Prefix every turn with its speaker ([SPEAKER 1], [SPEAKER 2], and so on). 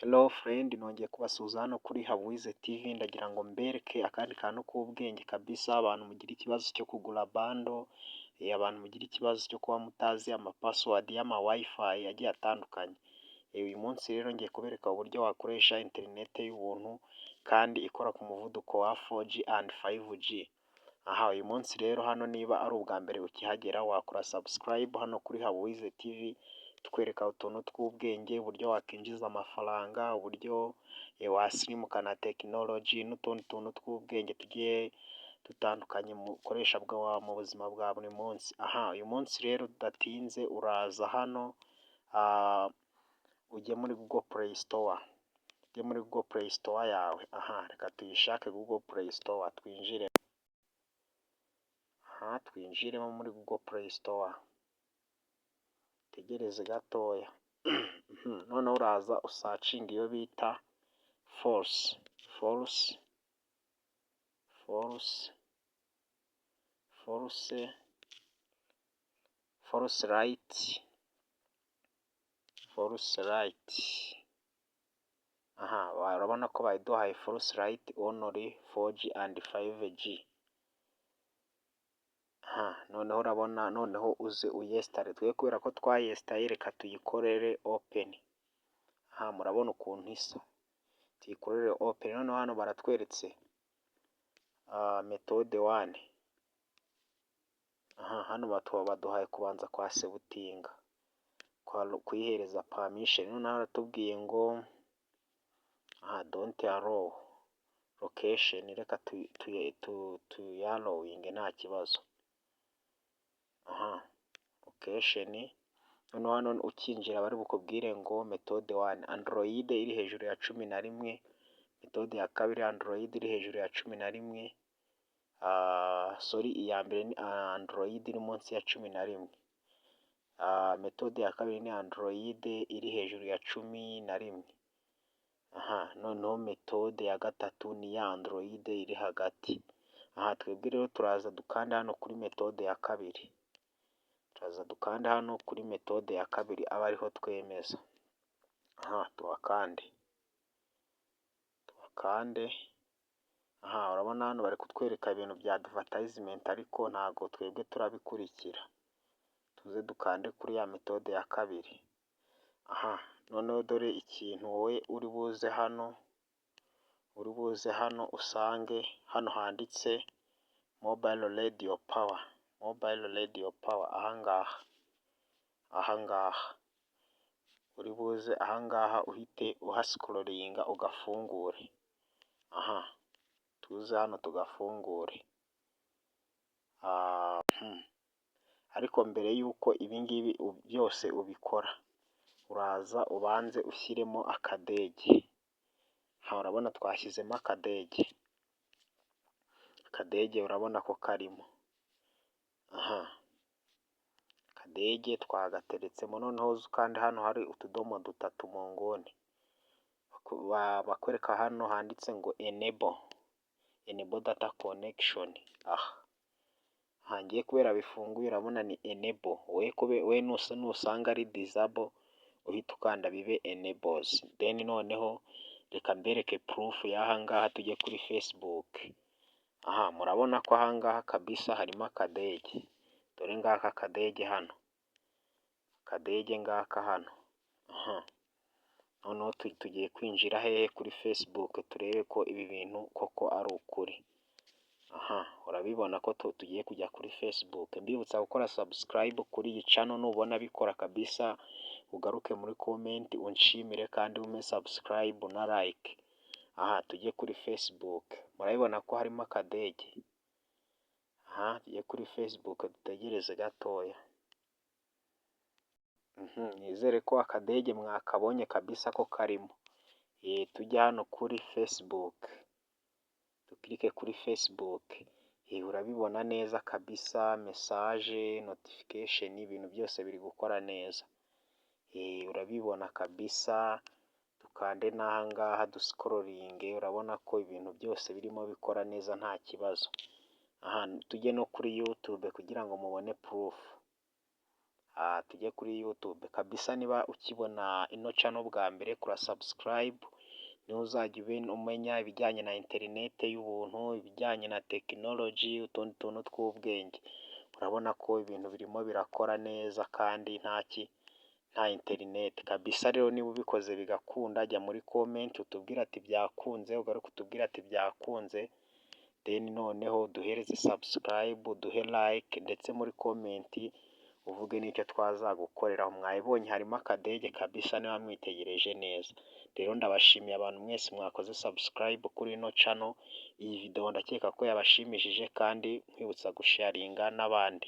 [SPEAKER 1] Hello friend, nongeye kubasuhuza hano kuri Habuwize TV, ndagira ngo mbereke akandi kantu k'ubwenge kabisa. Abantu mugira ikibazo cyo kugura bando, abantu mugira ikibazo cyo kuba mutazi amapassword y'ama wifi agiye atandukanye. Uyu munsi rero ngiye kubereka uburyo wakoresha interinete y'ubuntu kandi ikora ku muvuduko wa 4G and 5G. Uyu munsi rero hano niba ari ubwa mbere ukihagera, wakora subscribe hano kuri Habuwize TV, tukwereka utuntu tw'ubwenge, uburyo wakinjiza amafaranga, uburyo wasirimuka na tekinoloji n'utundi tuntu tw'ubwenge tugiye dutandukanye mukoresha mu buzima bwa buri munsi. Uyu munsi rero udatinze uraza hano ujye muri Google Play Store, ujye muri Google Play Store yawe. Reka tuyishake Google Play Store, twinjiremo muri Google Play Store, tegereze gatoya. Noneho uraza usacinga iyo bita force light. Urabona ko bayiduhaye force light only 4G and 5G. Noneho urabona, noneho uze uyesitare. Twe kubera ko twayesitaye, reka tuyikorere open. Murabona ukuntu isa, tuyikorere open. Noneho hano baratweretse methode 1. Hano baduhaye kubanza kwa sebutinga, kuyihereza permission. Noneho aratubwiye ngo don't allow location, reka tuyallowing nta kibazo. Location. Noneho hano ukinjira bari bukubwire ngo methode 1 Android iri hejuru ya 11, methode ya kabiri Android iri hejuru ya 11, iya mbere ni Android iri munsi ya 11, methode ya kabiri ni Android iri hejuru ya 11. Noneho methode ya gatatu ni ya Android iri hagati. Twebwe rero turaza dukanda hano kuri methode ya kabiri, aba ariho twemeza. Tuhakande. Urabona hano bari kutwereka ibintu bya advertisement, ariko ntago twebwe turabikurikira. Tuze dukande kuri ya methode ya kabiri. Noneho dore ikintu wowe uri buze hano usange hano handitse mobile radio power. Ahangaha uri buze uhite uhascrollinga ugafungure. Tuze hano tugafungure. Ariko mbere y'uko ibingibi byose ubikora, uraza ubanze ushyiremo akadege. Urabona twashyizemo akadege, urabona ko karimo. Akadege twagateretsemo. Noneho kandi hano hari utudomo dutatu mu nguni, bakwereka hano handitse ngo enable data connection. Ngiye kubera bifunguye, urabona ni enable. We nusanga ari disable uhita ukanda bibe enables. Then noneho reka mbereke proof y'ahangaha. Tujye kuri Facebook. Murabona ko ahangaha kabisa harimo akadege. Dore ngaka akadege hano, hano. Noneho tugiye kwinjira hehe? Kuri Facebook, turebe ko ibi bintu koko ari ukuri. Urabibona ko tugiye kujya kuri Facebook. Mbibutsa gukora subscribe kuri iyi channel. Nubona bikora kabisa, ugaruke muri comment unshimire kandi ume subscribe na like. Tujye kuri Facebook. Murabibona ko harimo akadege. Tujye kuri Facebook, dutegereze gatoya. Nizere ko akadege mwakabonye kabisa ko karimo. Tujya hano kuri Facebook, dukirike kuri Facebook. Urabibona neza kabisa, message, notification, ibintu byose biri gukora neza. Urabibona kabisa. Dukande n'ahangaha duscrolling, urabona ko ibintu byose birimo bikora neza nta kibazo. Tujye no kuri YouTube kugira ngo mubone proof. tujye kuri YouTube kabisa, niba ukibona ino channel bwa mbere kora subscribe, niho uzajya umenya ibijyanye na interinete y'ubuntu, ibijyanye na tekinoloji, utundi tuntu tw'ubwenge. Urabona ko ibintu birimo birakora neza kandi nta interinete kabisa. Rero niba ubikoze bigakunda, jya muri comment utubwire ati byakunze, ugaruke utubwire ati byakunze, then noneho duhereze subscribe, duhe like, ndetse muri comment uvuge n'icyo twazagukorera. Mwayibonye harimo akadege kabisa niba mwitegereje neza. Rero ndabashimiye abantu mwese mwakoze subscribe kuri ino channel. Iyi video ndakeka ko yabashimishije kandi nkwibutsa gusharinga n'abandi.